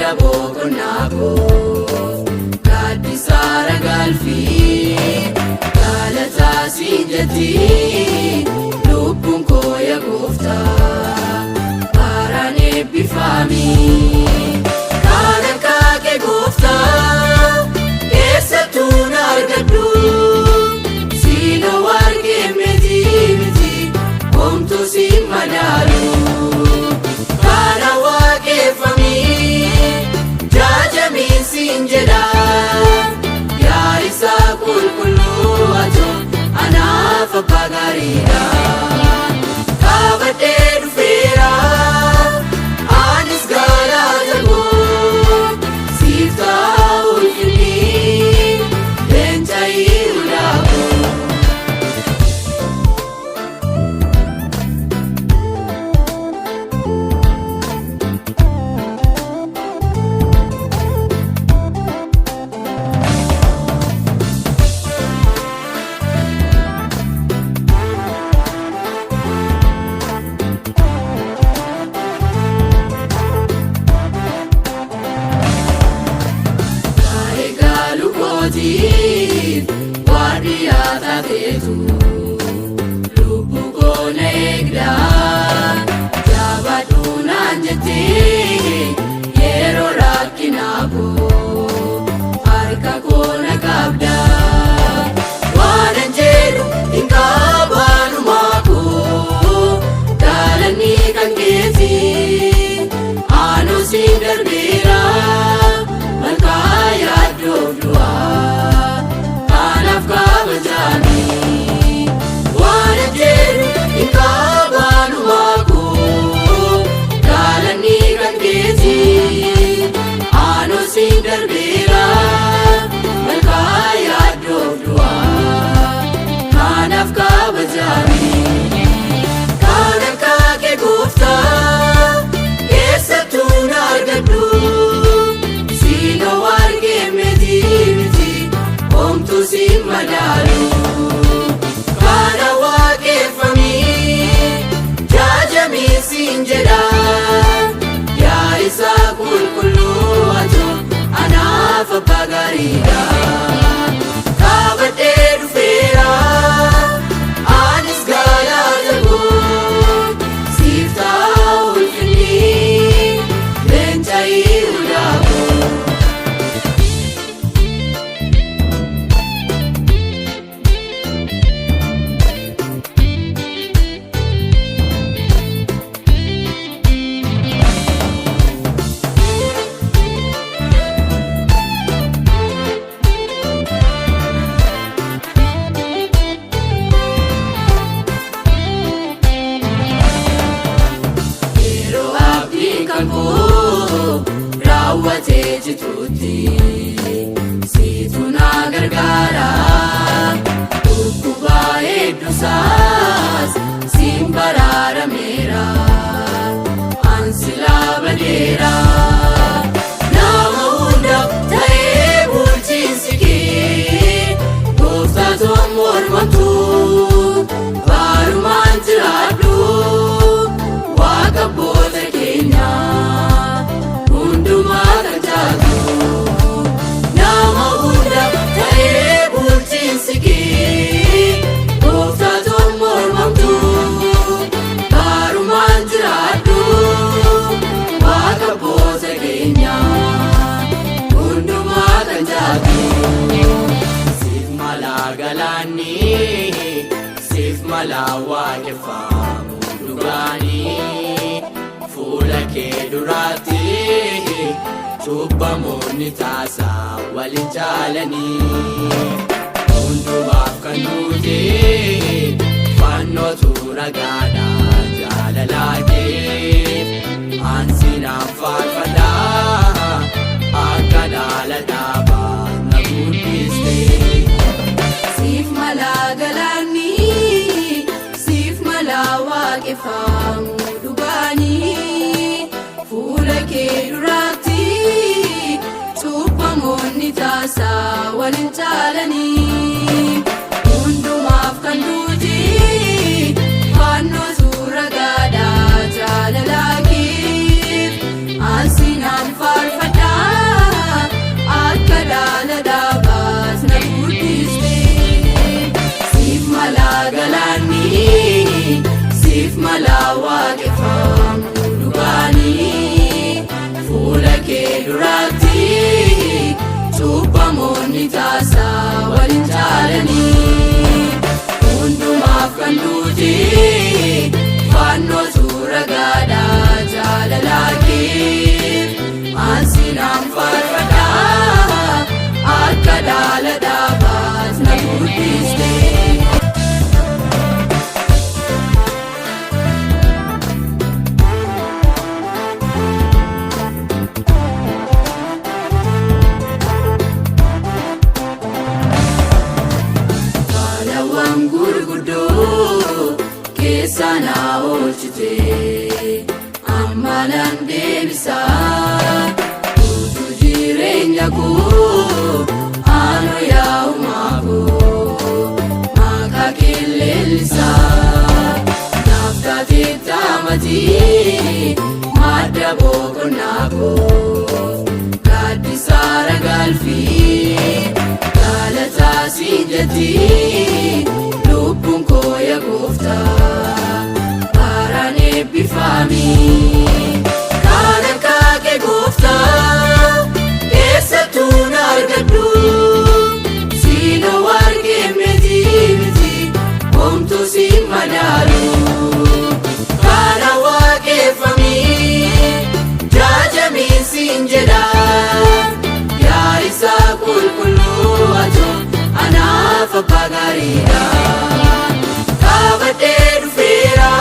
mana boqonnaa koo gaaddisaara galfii galataa siin jetti lubbuun koo yaa Gooftaa haaraan eebbifamii kan akka kee Gooftaa eessattuu na argadhu siinoo argee miti homtuu siin madaalu kana waaqeffamii jaajamii siin jedha yaa isaa qulqulluu atoo anaaf abbaa gaariidha kaabadhee dhufeera anis galata koo siif ta'a ulfinni leenca'ii ulaaku. Waardiyyaa taateetu lubbuu koo na eegda jabaadhu naan jettee yeroo rakkinaa koo harka koo na qabda waanan jedhu hin qabaanumaa koo galanni kan keeti aanoo siin darbeera malkaa yaaddoof du'aa kabajani waan jedhu hin qabaanumaa koo galanni kan keeti aanoo siin darbeera malkaa yaaddoof du'aa kanaaf kabajani kan akka kee Gooftaa eessattuu na argadhu siinoo argee miti homtuu siin madaalu kana waaqeffamii jaajamii siin jedha yaa isaa qulqulluu atoo anaaf abbaa gaariidha kaabadhee dhufeera anis galata koo siif ta'a ulfinni leenca'ii ulaaku. Raawwatee jituutti siitu na gargaara dhukkuba hedduusaas siin baraarameera ansilaa badeera nama hunda ta'ee bulchiinsi kee Gooftaa toon mormatu baarumaan jiraadhu waaqa abboota keenyaa. Nama hunda ta'ee bulchiinsi kee Gooftaa toon mormatu baarumaan jiraadhu waaqa abboota keenyaa hundumaa kan jaatu siif mala galaanni siif mala waaqeffamu dhugaanii fuula kee duraatti cubbamoonni taasaa waliin jaalanii hundumaaf kan nuti fannootu ragaadha jaalalaa kee ansinaan faarfadhaa akka dhaalataa baana guddiste siif mala galaanni siif mala waaqeffamu dhugaanii fuula kee duraatti cubbamoonni taasaa waliin jaalanii hundumaaf kan nuti fannootu ragaadha jaalalaa kee ansinaan faarfadhaa. irratti cubbamoonni taasaa waliin jaalanii hundumaaf kan duuti fannootu ragaadhaa jaalalaatiif ansinaan faarfadhaa akka dhaala dhaabaas na guddiste. Sana oolchite ammalan deebisaa utuu jireenya koo anu yaa'umaa koo maqaa kee leellisaa naaf taatee taamatii madda boqonnaa koo gaaddisaa ragaalfii galataa siin jettii lubbuun koo yaa Gooftaa. Bifami kana kake Gooftaa eessattuu na argadhu sino warge miti homtuu si madaalu kana waaqeffami jaajamii siin jedha yaa isaa qulqulluu ati anaaf abbaa gaariidha kaabadhee dhufeera.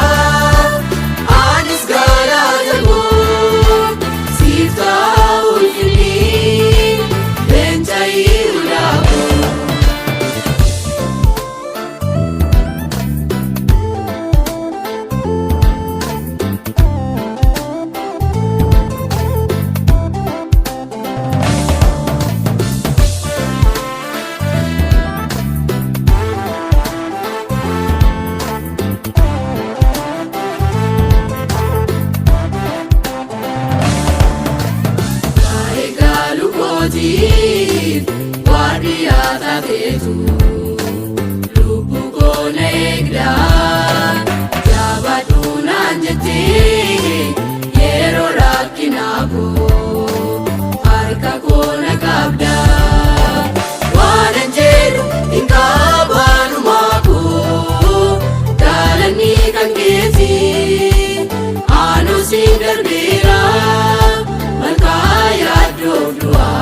Waadiyaa taateetu lubbuu koo na eegdaa jabaadhu naan jettee yeroo rakkinaa koo harka koo na qabdaa waanan jedhu hin qabaanumaa koo gaalanni kan keeti aanuu siin darbeera malkaa yaaddoof du'aa.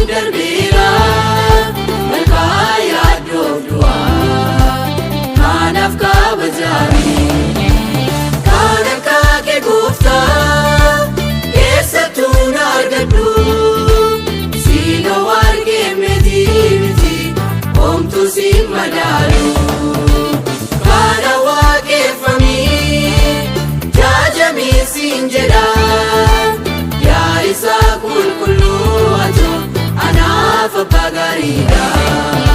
Darbeera malkaa yaaddoof du'aa kanaaf kabajaami kan akka kee Gooftaa eessattuu na argadhu sino warge miti homtuu si madaalu kana waaqeffami jaajamii siin jedha yaa isaa qulqulluu ati anaaf abbaa gaariidha.